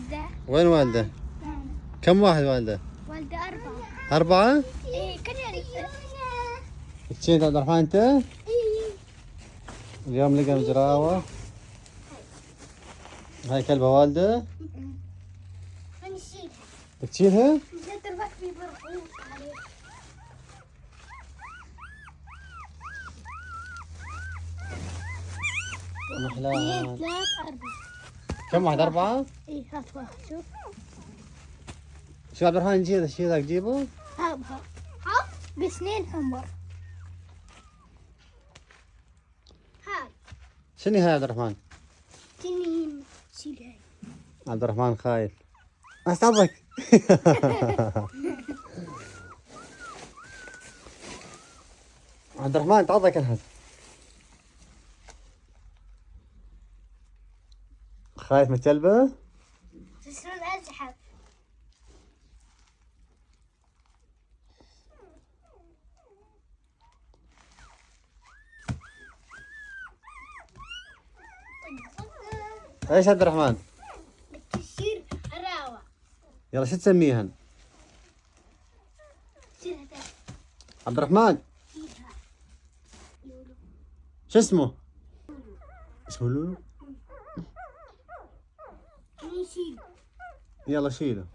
والدة. وين والدة؟ كم واحد والدة؟ والدة 4. 4؟ ايه كناري. تشيل عبد الرحمن انت؟ ايه. اليوم لقى جراوة. هاي كلبة والدة؟ هنشيلها. بتشيلها؟ جد الوقت بيبرقوش عليه. محلاها. 2 3 4. كم واحد 4؟ ايه هات واحد شوف. شو عبد الرحمن نجيب الشيء ذا تجيبه؟ هابها. بسنين حمر. هاي. شنو هاي عبد الرحمن؟ تنين شيل هاي. عبد الرحمن خايف. استعبك. عبد الرحمن تعضك الحين. خايف من الكلبة؟ شلون ازحف؟ ايش عبد الرحمن؟ بتصير هراوة. يلا شو تسميهن؟ تصير هذا. عبد الرحمن شو اسمه؟ اسمه لولو؟ نشيل. يلا شيله.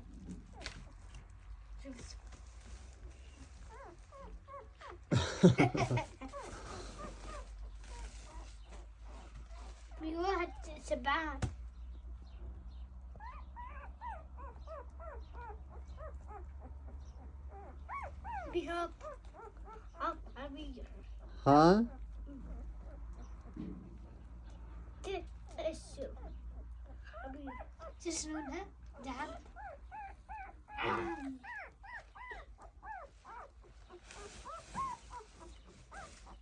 في واحد سبعان. بيهاب هاب عبير. ها؟ تأسو عبير. شو اسمها؟ دعم.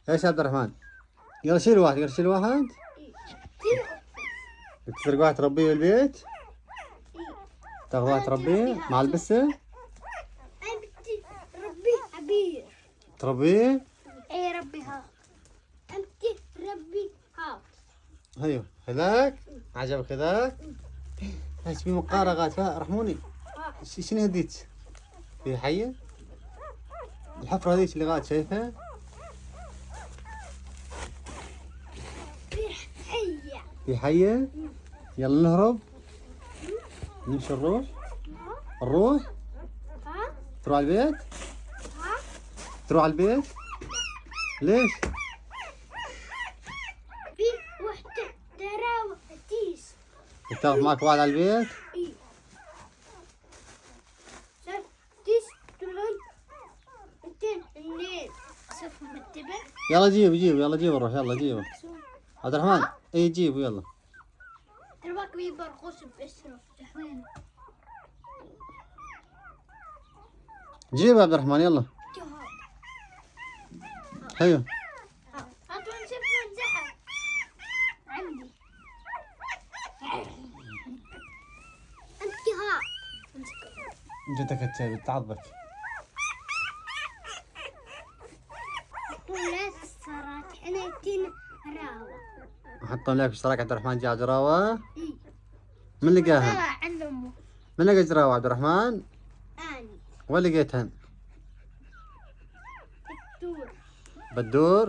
ايش عبد الرحمن؟ يلا شيل واحد، يلا شيل واحد. تسرق واحد تربيه بالبيت؟ تاخذ واحد تربيه مع البسه؟ أنا بدي ربي عبير. تربيه؟ ايه ربيها. انت ربي ها. ايوه هذاك؟ عجبك هذاك؟ ايش في مقارغات رحموني. شنو هديك؟ هي حية؟ الحفرة هذيك اللي غاد شايفها؟ هيا. هي حية؟ يلا نهرب. نمشي نروح. نروح؟ ها تروح على البيت؟ ها. تروح على البيت؟ ليش؟ في وحدة دراوة تيس. تاخذ معك واحد على البيت؟ ايه. صار تيس تلون. انتين الليل. شوف مرتبة. يلا جيب يلا جيب نروح يلا جيبه. عبد الرحمن اي جيبه يلا. دلوقتي بيبرقوش باسره. وين؟ جيب يا عبد الرحمن يلا. جهاد. ايوه. هاتوا نشوف الزحف. عندي. انت جهاد. جدك التالي تعضك. ولا صارت انا تين راوة. حطهم لك اشتراك عبد الرحمن جاء جراوة. ايه. من طلع لقاهن؟ عند امه. من لقى جراوة عبد الرحمن؟ اني. وين لقيتهن؟ الدور. بالدور؟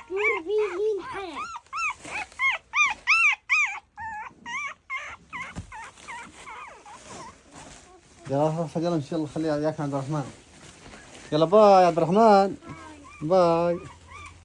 دور فيهين حياة. يلا يلا ان شاء الله خليها ياك عبد الرحمن. يلا باي عبد الرحمن. باي.